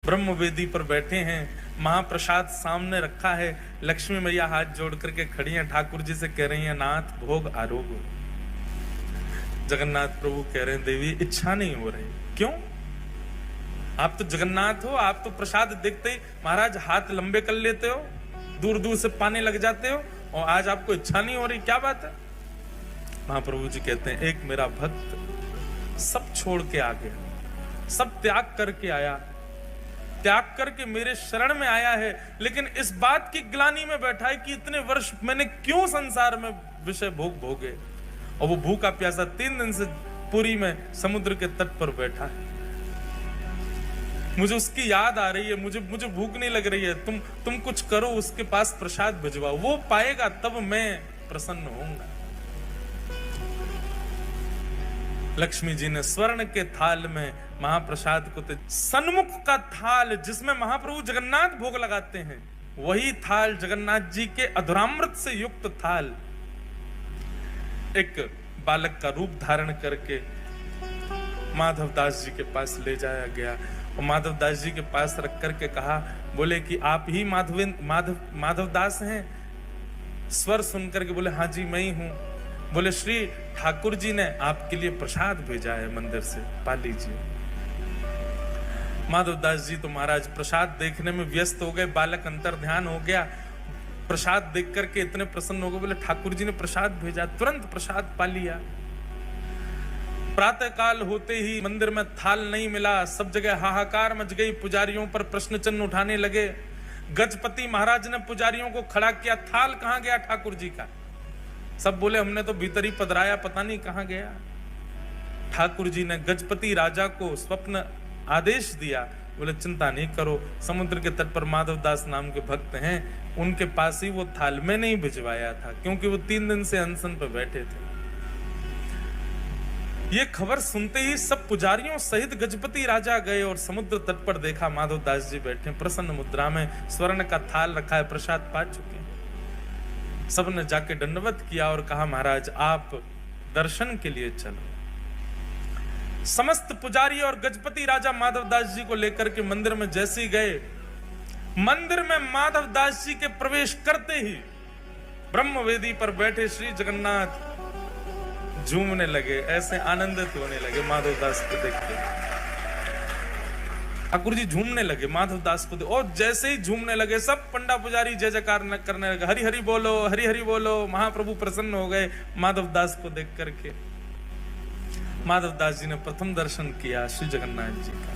ब्रह्म वेदी पर बैठे हैं, महाप्रसाद सामने रखा है। लक्ष्मी मैया हाथ जोड़ करके खड़ी हैं, ठाकुर जी से कह रही हैं नाथ भोग आरोग। जगन्नाथ प्रभु कह रहे हैं देवी इच्छा नहीं हो रही। क्यों? आप तो जगन्नाथ हो, आप तो प्रसाद देखते ही महाराज हाथ लंबे कर लेते हो, दूर दूर से पाने लग जाते हो, और आज आपको इच्छा नहीं हो रही, क्या बात है? महाप्रभु जी कहते हैं एक मेरा भक्त सब छोड़ के आ गया, सब त्याग करके आया, त्याग करके मेरे शरण में आया है, लेकिन इस बात की ग्लानि में बैठा है कि इतने वर्ष मैंने क्यों संसार में विषय भोग भोगे। और वो भूखा प्यासा 3 दिन से पुरी में समुद्र के तट पर बैठा है। मुझे उसकी याद आ रही है, मुझे भूख नहीं लग रही है, तुम कुछ करो, उसके पास प्रसाद भिजवाओ, वो पाएगा तब मैं प्रसन्न होऊंगा। लक्ष्मी जी ने स्वर्ण के थाल में महाप्रसाद को सन्मुख का थाल जिसमें महाप्रभु जगन्नाथ भोग लगाते हैं, वही थाल जगन्नाथ जी के अधुरामृत से युक्त थाल एक बालक का रूप धारण करके माधवदास जी के पास ले जाया गया। और माधवदास जी के पास रख करके कहा, बोले कि आप ही माधवदास हैं? स्वर सुनकर के बोले हाँ जी मैं ही हूं। बोले श्री ठाकुर जी ने आपके लिए प्रसाद भेजा है मंदिर से, पा लीजिए। माधवदास जी तो महाराज प्रसाद देखने में व्यस्त हो गए, बालक अंतर ध्यान हो गया, प्रसाद देख करके इतने प्रसन्न हो गए, बोले ठाकुर जी ने प्रसाद भेजा, तुरंत प्रसाद पा लिया। प्रातः काल होते ही मंदिर में थाल नहीं मिला, सब जगह हाहाकार मच गई, पुजारियों पर प्रश्न चिन्ह उठाने लगे। गजपति महाराज ने पुजारियों को खड़ा किया, थाल कहां गया ठाकुर जी का? सब बोले हमने तो भीतर ही पधराया, पता नहीं कहां गया। ठाकुर जी ने गजपति राजा को स्वप्न आदेश दिया, बोले चिंता नहीं करो, समुद्र के तट पर माधवदास नाम के भक्त हैं, उनके पास ही वो थाल में नहीं भिजवाया था, क्योंकि वो 3 दिन से अनशन पर बैठे थे। ये खबर सुनते ही सब पुजारियों सहित गजपति राजा गए और समुद्र तट पर देखा माधवदास जी बैठे प्रसन्न मुद्रा में, स्वर्ण का थाल रखा है, प्रसाद पा चुके। सबने जाके दंडवत किया और कहा महाराज आप दर्शन के लिए चलो। समस्त पुजारी और गजपति राजा माधवदास जी को लेकर के मंदिर में जैसे ही गए, मंदिर में माधवदास जी के प्रवेश करते ही ब्रह्मवेदी पर बैठे श्री जगन्नाथ झूमने लगे, ऐसे आनंदित होने लगे माधवदास को देख के। ठाकुर जी झूमने लगे माधवदास को, और जैसे ही झूमने लगे सब पंडा पुजारी जय जयकार करने लगे, हरि हरि बोलो, हरि हरि बोलो। महाप्रभु प्रसन्न हो गए माधवदास को देख करके। माधवदास जी ने प्रथम दर्शन किया श्री जगन्नाथ जी का।